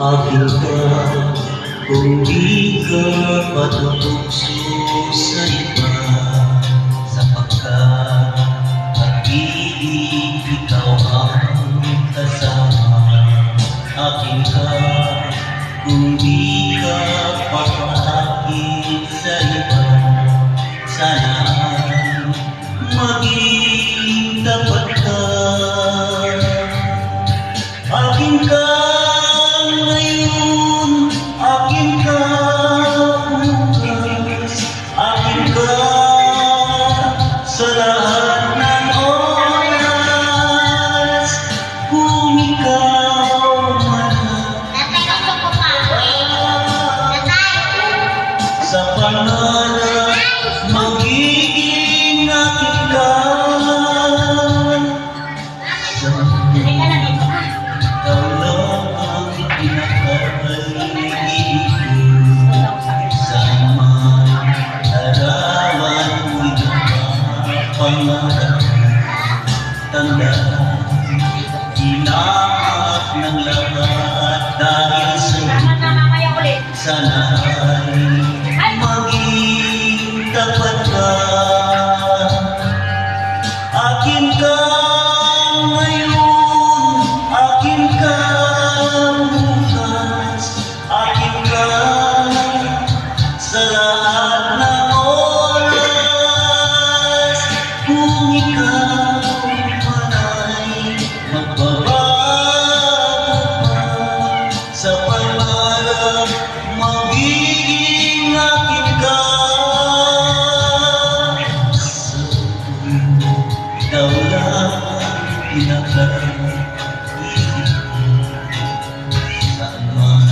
Akin ka, kung di ka patutugso sa iba, sapagkat pag-ibig ikaw ang kasama. Akin ka, kung di ka papaakit sa iba, sana maging tapat ka. Akin ka ngayon, akin ka bukas, akin ka sa lahat ng oras. Kung ikaw man sa pangarap, magiging akin ka. Tanda, hinahanap ng lahat dahil sana'y maging tapat ka. Akin ka ngayon, akin ka bukas, akin ka sa lahat ng oras. Kung ikaw sa pangarap, magiging akin ka. Sa tuwing ikaw lang pinaka-isip ko, saan man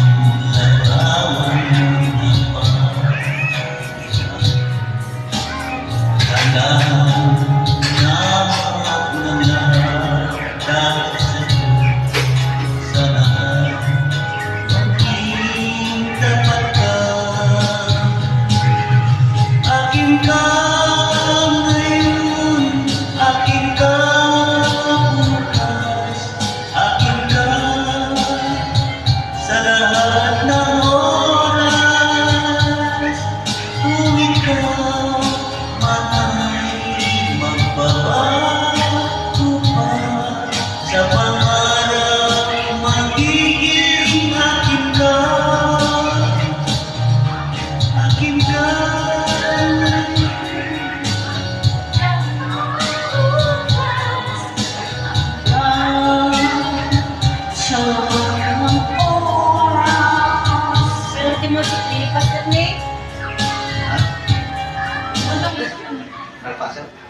larawan mo na pag-ilan. Nahanap ng lahat dahil sa'yo, sana Nalpasan?